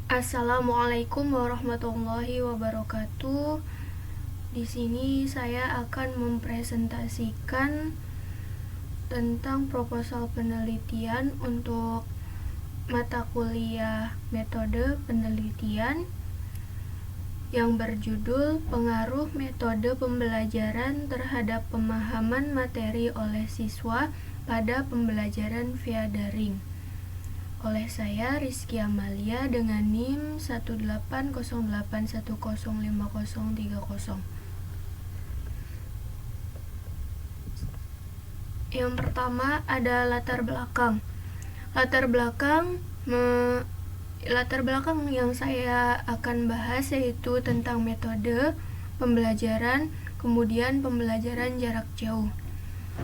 Assalamualaikum warahmatullahi wabarakatuh. Di sini saya akan mempresentasikan tentang proposal penelitian untuk mata kuliah metode penelitian yang berjudul Pengaruh Metode Pembelajaran Terhadap Pemahaman Materi oleh Siswa pada Pembelajaran via Daring. Oleh saya Rizky Amalia dengan NIM 18081050030. Yang pertama ada latar belakang. Latar belakang yang saya akan bahas yaitu tentang metode pembelajaran, kemudian pembelajaran jarak jauh.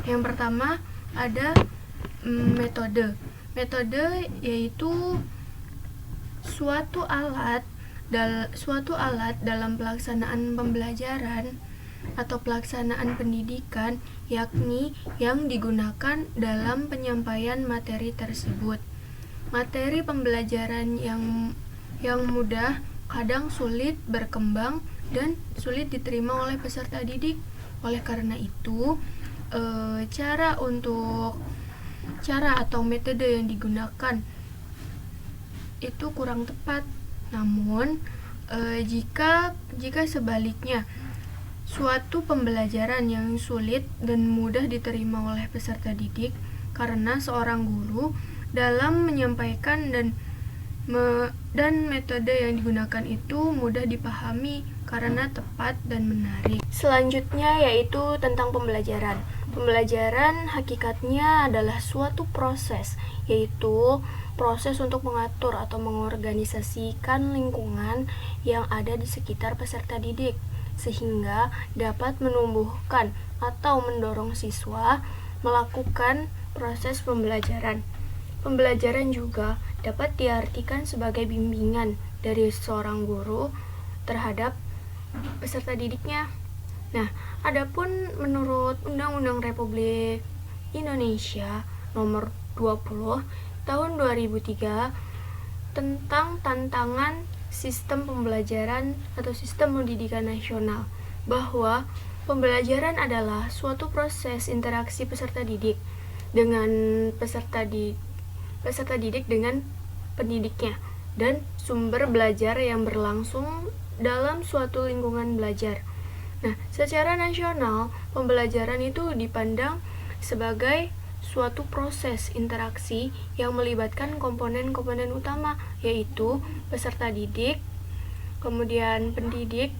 Yang pertama ada metode. Metode yaitu suatu alat dalam pelaksanaan pembelajaran atau pelaksanaan pendidikan, yakni yang digunakan dalam penyampaian materi tersebut. Materi pembelajaran yang mudah kadang sulit berkembang dan sulit diterima oleh peserta didik. Oleh karena itu, cara atau metode yang digunakan itu kurang tepat. Namun, jika sebaliknya, suatu pembelajaran yang sulit dan mudah diterima oleh peserta didik karena seorang guru dalam menyampaikan dan metode yang digunakan itu mudah dipahami karena tepat dan menarik. Selanjutnya yaitu tentang pembelajaran. Pembelajaran hakikatnya adalah suatu proses, yaitu proses untuk mengatur atau mengorganisasikan lingkungan yang ada di sekitar peserta didik, sehingga dapat menumbuhkan atau mendorong siswa melakukan proses pembelajaran. Pembelajaran juga dapat diartikan sebagai bimbingan dari seorang guru terhadap peserta didiknya. Nah, adapun menurut Undang-Undang Republik Indonesia Nomor 20 Tahun 2003 tentang tantangan sistem pembelajaran atau sistem pendidikan nasional, bahwa pembelajaran adalah suatu proses interaksi peserta didik dengan pendidiknya dan sumber belajar yang berlangsung dalam suatu lingkungan belajar. Nah, secara nasional, pembelajaran itu dipandang sebagai suatu proses interaksi yang melibatkan komponen-komponen utama, yaitu peserta didik, kemudian pendidik,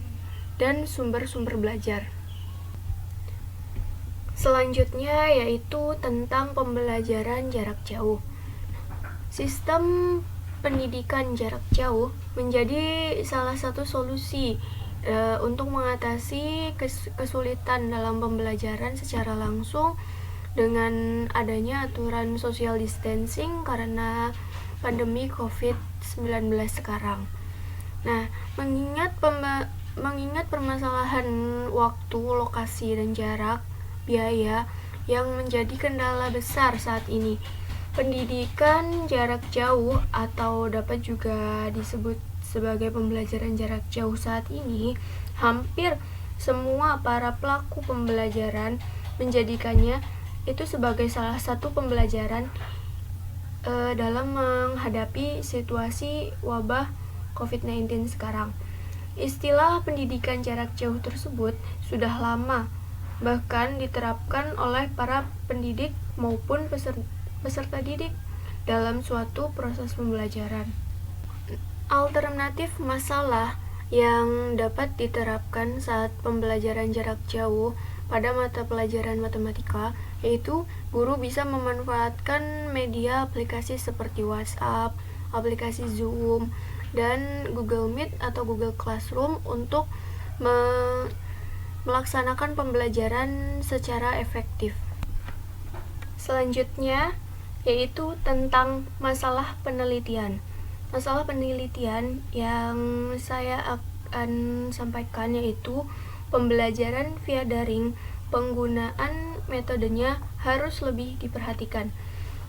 dan sumber-sumber belajar. Selanjutnya yaitu tentang pembelajaran jarak jauh. Sistem pendidikan jarak jauh menjadi salah satu solusi untuk mengatasi kesulitan dalam pembelajaran secara langsung dengan adanya aturan social distancing karena pandemi COVID-19 sekarang. Nah, mengingat permasalahan waktu, lokasi, dan jarak, biaya yang menjadi kendala besar saat ini, pendidikan jarak jauh atau dapat juga disebut sebagai pembelajaran jarak jauh saat ini, hampir semua para pelaku pembelajaran menjadikannya itu sebagai salah satu pembelajaran dalam menghadapi situasi wabah COVID-19 sekarang. Istilah pendidikan jarak jauh tersebut sudah lama bahkan diterapkan oleh para pendidik maupun peserta didik dalam suatu proses pembelajaran. Alternatif masalah yang dapat diterapkan saat pembelajaran jarak jauh pada mata pelajaran matematika yaitu guru bisa memanfaatkan media aplikasi seperti WhatsApp, aplikasi Zoom, dan Google Meet atau Google Classroom untuk melaksanakan pembelajaran secara efektif. Selanjutnya yaitu tentang masalah penelitian. Masalah penelitian yang saya akan sampaikan yaitu pembelajaran via daring, penggunaan metodenya harus lebih diperhatikan.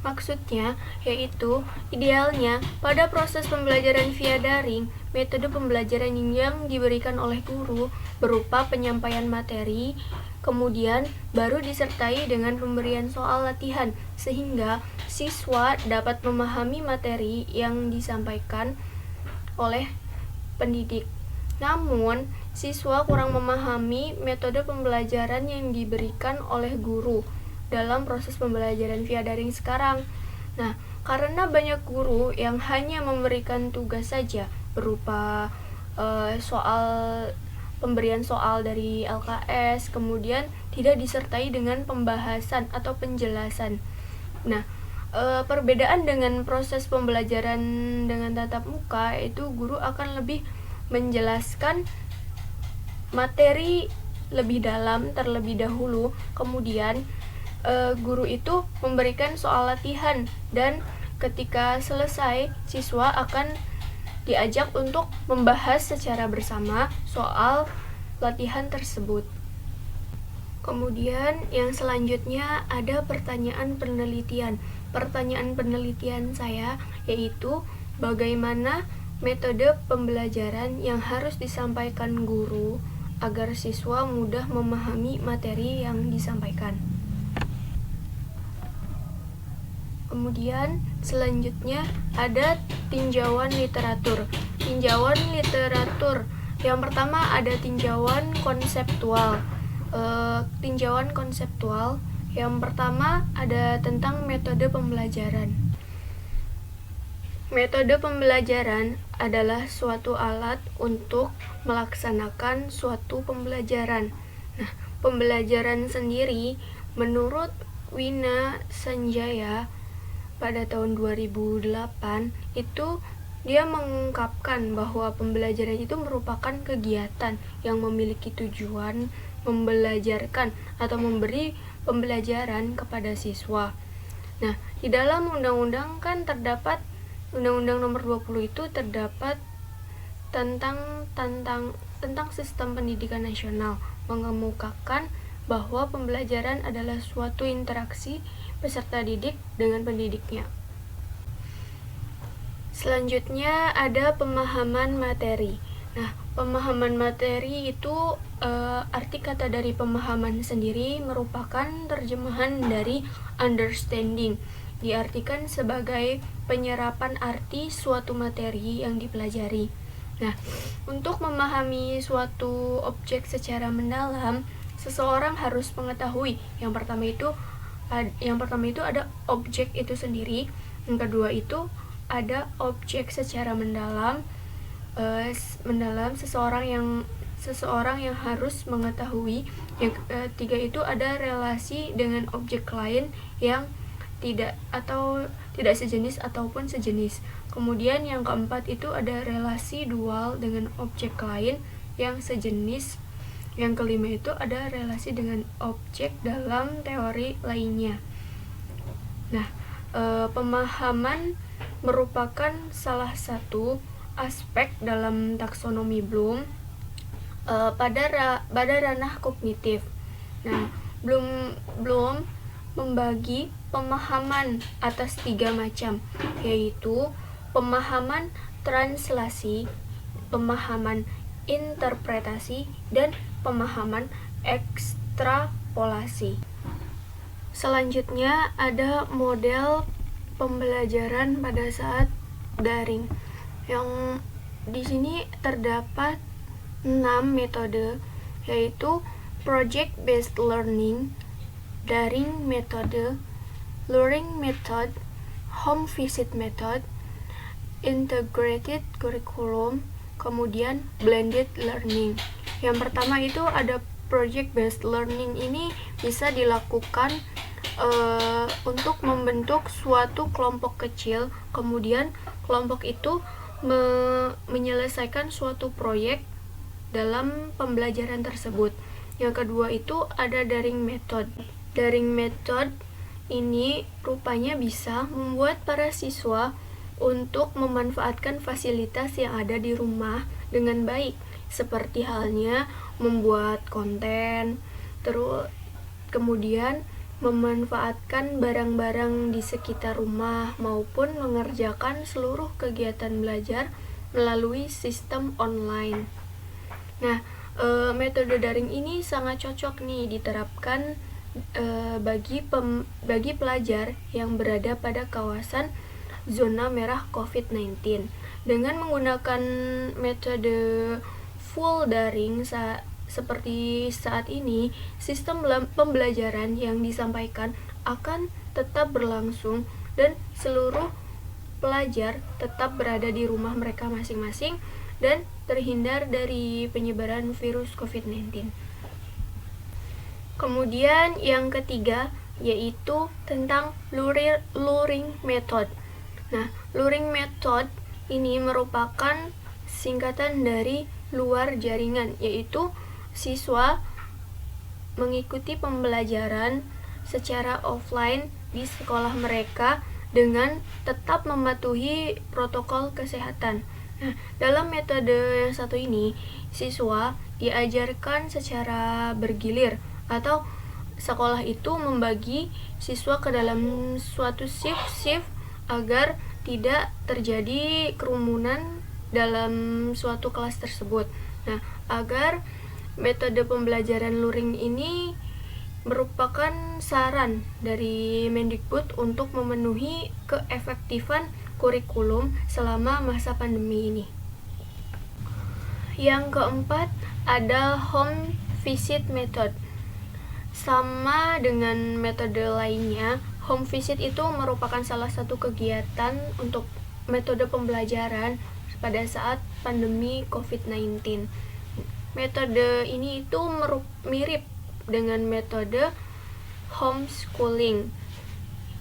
Maksudnya, yaitu idealnya pada proses pembelajaran via daring, metode pembelajaran yang diberikan oleh guru berupa penyampaian materi, kemudian baru disertai dengan pemberian soal latihan, sehingga siswa dapat memahami materi yang disampaikan oleh pendidik. Namun, siswa kurang memahami metode pembelajaran yang diberikan oleh guru dalam proses pembelajaran via daring sekarang. Nah, karena banyak guru yang hanya memberikan tugas saja berupa pemberian soal dari LKS, kemudian tidak disertai dengan pembahasan atau penjelasan. Nah, perbedaan dengan proses pembelajaran dengan tatap muka itu guru akan lebih menjelaskan materi lebih dalam terlebih dahulu, kemudian guru itu memberikan soal latihan, dan ketika selesai siswa akan diajak untuk membahas secara bersama soal latihan tersebut. Kemudian yang selanjutnya ada pertanyaan penelitian. Pertanyaan penelitian saya yaitu bagaimana metode pembelajaran yang harus disampaikan guru agar siswa mudah memahami materi yang disampaikan. Kemudian selanjutnya ada tinjauan literatur. Tinjauan literatur. Yang pertama ada tinjauan konseptual. Tinjauan konseptual yang pertama ada tentang metode pembelajaran. Metode pembelajaran adalah suatu alat untuk melaksanakan suatu pembelajaran. Nah, pembelajaran sendiri menurut Wina Sanjaya pada tahun 2008 itu dia mengungkapkan bahwa pembelajaran itu merupakan kegiatan yang memiliki tujuan membelajarkan atau memberi pembelajaran kepada siswa. Nah, di dalam undang-undang kan terdapat Undang-Undang Nomor 20 itu terdapat tentang sistem pendidikan nasional, mengemukakan bahwa pembelajaran adalah suatu interaksi peserta didik dengan pendidiknya. Selanjutnya ada pemahaman materi. Nah, pemahaman materi itu arti kata dari pemahaman sendiri merupakan terjemahan dari understanding. Diartikan sebagai penyerapan arti suatu materi yang dipelajari. Nah, untuk memahami suatu objek secara mendalam, seseorang harus mengetahui yang pertama itu ada objek itu sendiri, yang kedua itu ada objek secara mendalam. Seseorang yang harus mengetahui. Yang ketiga itu ada relasi dengan objek lain yang tidak sejenis ataupun sejenis. Kemudian yang keempat itu ada relasi dual dengan objek lain yang sejenis. Yang kelima itu ada relasi dengan objek dalam teori lainnya. Nah, pemahaman merupakan salah satu aspek dalam taksonomi Bloom pada ranah kognitif. Nah, Bloom membagi pemahaman atas 3 macam, yaitu pemahaman translasi, pemahaman interpretasi, dan pemahaman ekstrapolasi. Selanjutnya ada model pembelajaran pada saat daring. Yang di sini terdapat 6 metode, yaitu project based learning, daring metode, luring method, home visit method, integrated curriculum, kemudian blended learning. Yang pertama itu ada project based learning. Ini bisa dilakukan untuk membentuk suatu kelompok kecil, kemudian kelompok itu menyelesaikan suatu proyek dalam pembelajaran tersebut. Yang kedua itu ada daring method. Daring method ini rupanya bisa membuat para siswa untuk memanfaatkan fasilitas yang ada di rumah dengan baik, seperti halnya membuat konten, kemudian memanfaatkan barang-barang di sekitar rumah maupun mengerjakan seluruh kegiatan belajar melalui sistem online. Nah, metode daring ini sangat cocok nih diterapkan bagi pelajar yang berada pada kawasan zona merah COVID-19. Dengan menggunakan metode full daring seperti saat ini, sistem pembelajaran yang disampaikan akan tetap berlangsung dan seluruh pelajar tetap berada di rumah mereka masing-masing dan terhindar dari penyebaran virus COVID-19. Kemudian yang ketiga yaitu tentang luring method. Nah, luring method ini merupakan singkatan dari luar jaringan, yaitu siswa mengikuti pembelajaran secara offline di sekolah mereka dengan tetap mematuhi protokol kesehatan. Nah, dalam metode yang satu ini, siswa diajarkan secara bergilir atau sekolah itu membagi siswa ke dalam suatu shift agar tidak terjadi kerumunan dalam suatu kelas tersebut. Nah, agar metode pembelajaran luring ini merupakan saran dari Mendikbud untuk memenuhi keefektifan kurikulum selama masa pandemi ini. Yang keempat ada home visit method. Sama dengan metode lainnya, home visit itu merupakan salah satu kegiatan untuk metode pembelajaran pada saat pandemi COVID-19. Metode ini itu mirip dengan metode homeschooling.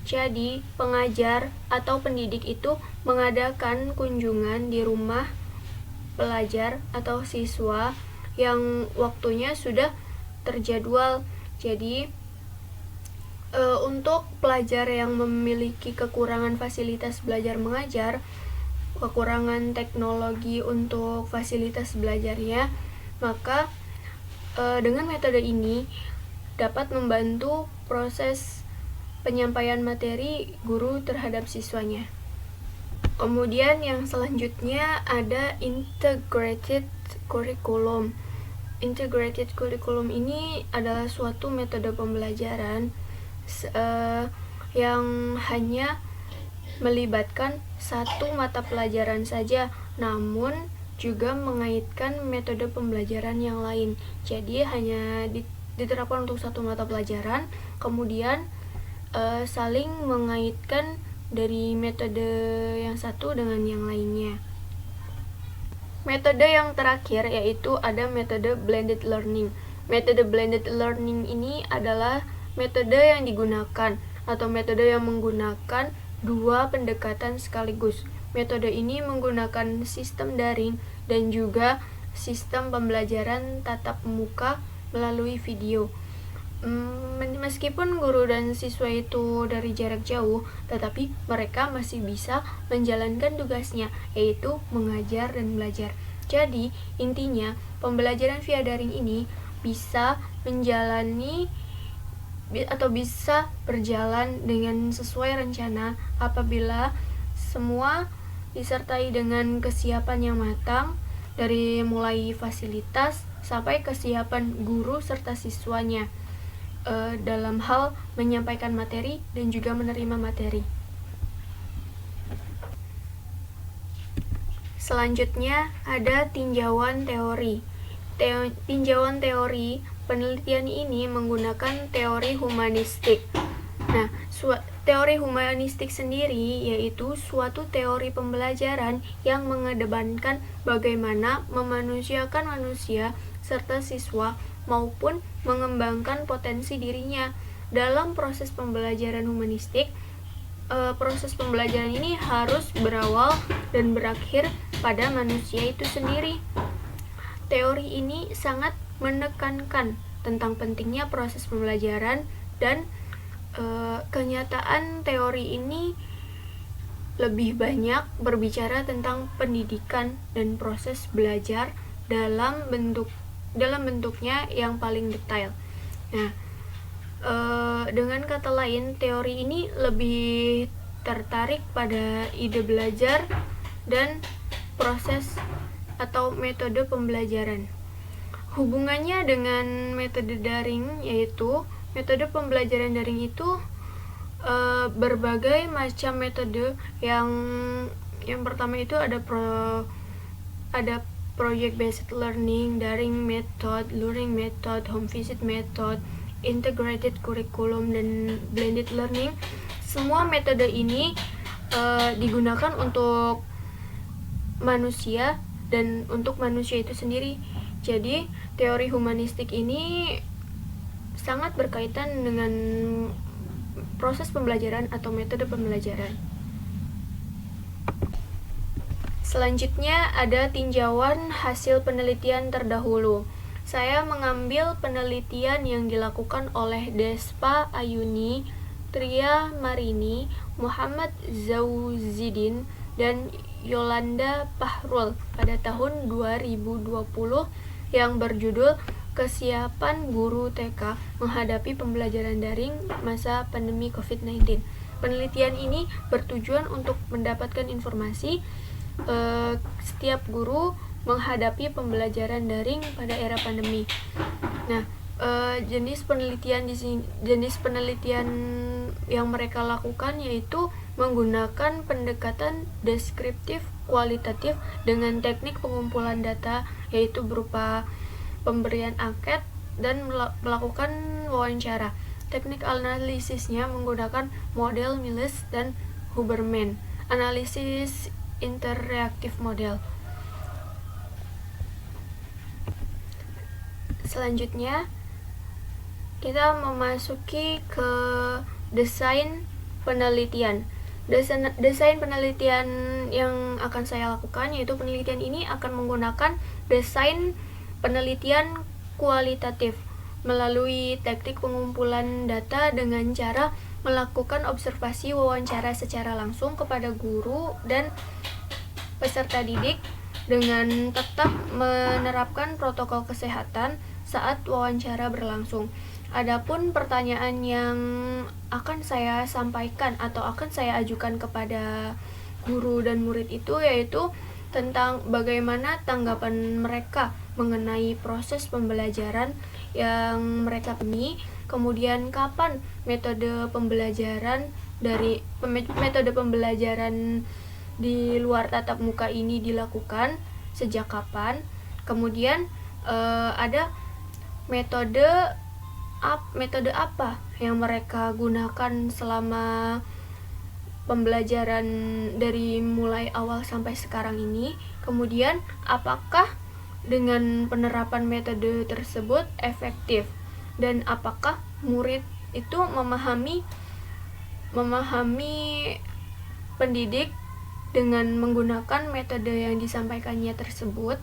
Jadi, pengajar atau pendidik itu mengadakan kunjungan di rumah pelajar atau siswa yang waktunya sudah terjadwal. Jadi, untuk pelajar yang memiliki kekurangan fasilitas belajar mengajar, kekurangan teknologi untuk fasilitas belajarnya, maka dengan metode ini dapat membantu proses penyampaian materi guru terhadap siswanya. Kemudian yang selanjutnya ada integrated curriculum. Integrated curriculum ini adalah suatu metode pembelajaran yang hanya melibatkan satu mata pelajaran saja, namun juga mengaitkan metode pembelajaran yang lain. Jadi hanya diterapkan untuk satu mata pelajaran, kemudian saling mengaitkan dari metode yang satu dengan yang lainnya. Metode yang terakhir yaitu ada metode blended learning. Metode blended learning ini adalah metode yang digunakan atau metode yang menggunakan dua pendekatan sekaligus. Metode ini menggunakan sistem daring dan juga sistem pembelajaran tatap muka melalui video. Meskipun guru dan siswa itu dari jarak jauh, tetapi mereka masih bisa menjalankan tugasnya, yaitu mengajar dan belajar. Jadi, intinya pembelajaran via daring ini bisa bisa berjalan dengan sesuai rencana apabila semua disertai dengan kesiapan yang matang, dari mulai fasilitas sampai kesiapan guru serta siswanya dalam hal menyampaikan materi dan juga menerima materi. Selanjutnya ada tinjauan teori. Tinjauan teori, penelitian ini menggunakan teori humanistik. Nah, teori humanistik sendiri yaitu suatu teori pembelajaran yang mengedepankan bagaimana memanusiakan manusia serta siswa maupun mengembangkan potensi dirinya. Dalam proses pembelajaran humanistik, proses pembelajaran ini harus berawal dan berakhir pada manusia itu sendiri. Teori ini sangat menekankan tentang pentingnya proses pembelajaran dan kenyataan teori ini lebih banyak berbicara tentang pendidikan dan proses belajar dalam bentuknya yang paling detail. Nah, Dengan kata lain, teori ini lebih tertarik pada ide belajar dan proses atau metode pembelajaran. Hubungannya dengan metode daring, yaitu metode pembelajaran daring itu berbagai macam metode. Yang pertama itu ada project based learning, daring method, luring method, home visit method, integrated curriculum, dan blended learning. Semua metode ini digunakan untuk manusia dan untuk manusia itu sendiri. Jadi teori humanistik ini sangat berkaitan dengan proses pembelajaran atau metode pembelajaran. Selanjutnya ada tinjauan hasil penelitian terdahulu. Saya mengambil penelitian yang dilakukan oleh Despa Ayuni, Tria Marini, Muhammad Zauzidin, dan Yolanda Pahrul pada tahun 2020 yang berjudul Kesiapan Guru TK Menghadapi Pembelajaran Daring Masa Pandemi COVID-19. Penelitian ini bertujuan untuk mendapatkan informasi setiap guru menghadapi pembelajaran daring pada era pandemi. Nah, jenis penelitian yang mereka lakukan yaitu menggunakan pendekatan deskriptif kualitatif dengan teknik pengumpulan data, yaitu berupa pemberian angket dan melakukan wawancara. Teknik analisisnya menggunakan model Miles dan Huberman, analisis interreaktif model. Selanjutnya, kita memasuki ke desain penelitian. Desain penelitian yang akan saya lakukan, yaitu penelitian ini akan menggunakan desain penelitian kualitatif melalui teknik pengumpulan data dengan cara melakukan observasi wawancara secara langsung kepada guru dan peserta didik dengan tetap menerapkan protokol kesehatan saat wawancara berlangsung. Adapun pertanyaan yang akan saya sampaikan atau akan saya ajukan kepada guru dan murid itu yaitu tentang bagaimana tanggapan mereka mengenai proses pembelajaran yang mereka temui, kemudian kapan metode pembelajaran di luar tatap muka ini dilakukan, sejak kapan, kemudian ada metode apa yang mereka gunakan selama pembelajaran dari mulai awal sampai sekarang ini, kemudian apakah dengan penerapan metode tersebut efektif, dan apakah murid itu memahami pendidik dengan menggunakan metode yang disampaikannya tersebut.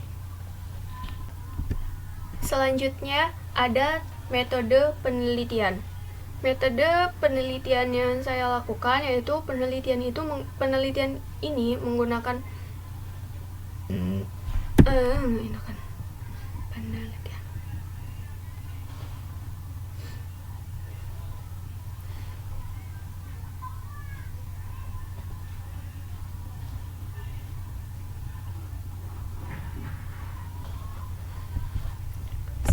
Selanjutnya ada metode penelitian. Metode penelitian yang saya lakukan yaitu penelitian ini menggunakan penelitian.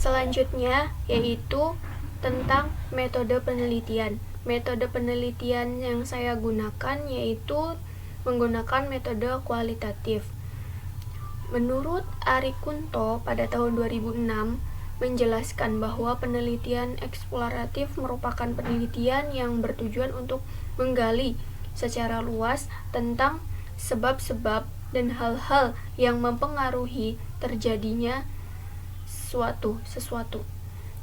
Selanjutnya yaitu tentang metode penelitian. Metode penelitian yang saya gunakan yaitu menggunakan metode kualitatif. Menurut Ari Kunto pada tahun 2006 menjelaskan bahwa penelitian eksploratif merupakan penelitian yang bertujuan untuk menggali secara luas tentang sebab-sebab dan hal-hal yang mempengaruhi terjadinya sesuatu.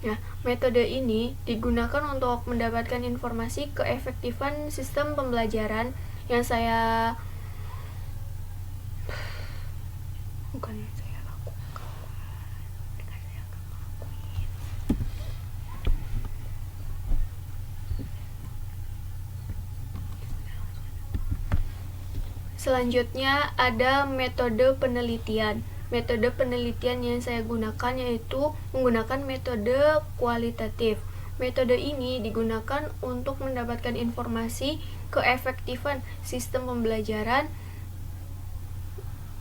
Nah, metode ini digunakan untuk mendapatkan informasi keefektifan sistem pembelajaran yang saya lakukan. Selanjutnya ada metode penelitian. Metode penelitian yang saya gunakan yaitu menggunakan metode kualitatif. Metode ini digunakan untuk mendapatkan informasi keefektifan sistem pembelajaran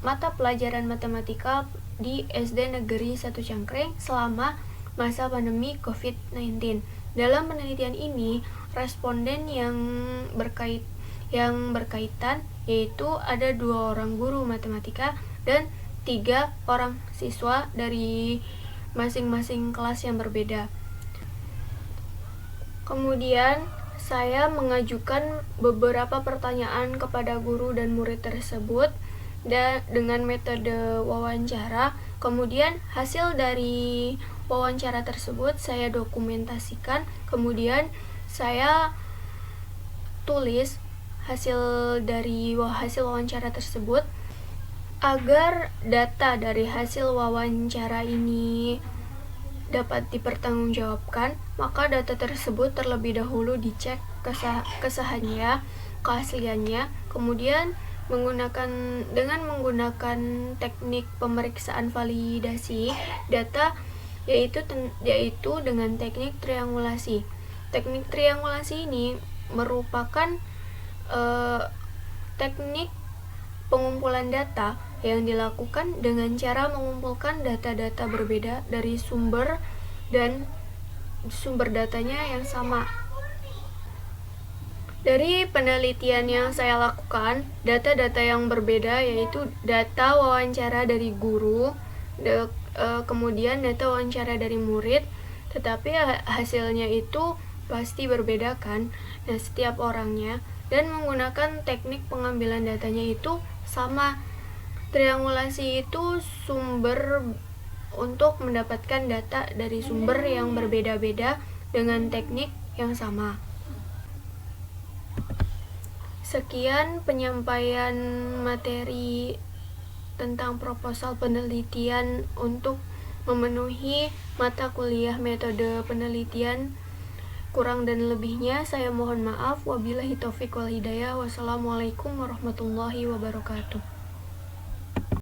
mata pelajaran matematika di SD Negeri 1 Cangkring selama masa pandemi COVID-19. Dalam penelitian ini, responden yang berkaitan yaitu ada 2 orang guru matematika dan 3 orang siswa dari masing-masing kelas yang berbeda. Kemudian, saya mengajukan beberapa pertanyaan kepada guru dan murid tersebut dengan metode wawancara. Kemudian, hasil dari wawancara tersebut saya dokumentasikan. Kemudian, saya tulis hasil wawancara tersebut agar data dari hasil wawancara ini dapat dipertanggungjawabkan, maka data tersebut terlebih dahulu dicek kesahannya, keasliannya, kemudian dengan menggunakan teknik pemeriksaan validasi data yaitu dengan teknik triangulasi. Teknik triangulasi ini merupakan teknik pengumpulan data yang dilakukan dengan cara mengumpulkan data-data berbeda dari sumber dan sumber datanya yang sama. Dari penelitian yang saya lakukan, data-data yang berbeda yaitu data wawancara dari guru, kemudian data wawancara dari murid, tetapi hasilnya itu pasti berbeda kan, dan setiap orangnya, dan menggunakan teknik pengambilan datanya itu sama. Triangulasi itu sumber untuk mendapatkan data dari sumber yang berbeda-beda dengan teknik yang sama. Sekian penyampaian materi tentang proposal penelitian untuk memenuhi mata kuliah metode penelitian. Kurang dan lebihnya saya mohon maaf. Wabillahi taufiq wal hidayah. Wassalamualaikum warahmatullahi wabarakatuh.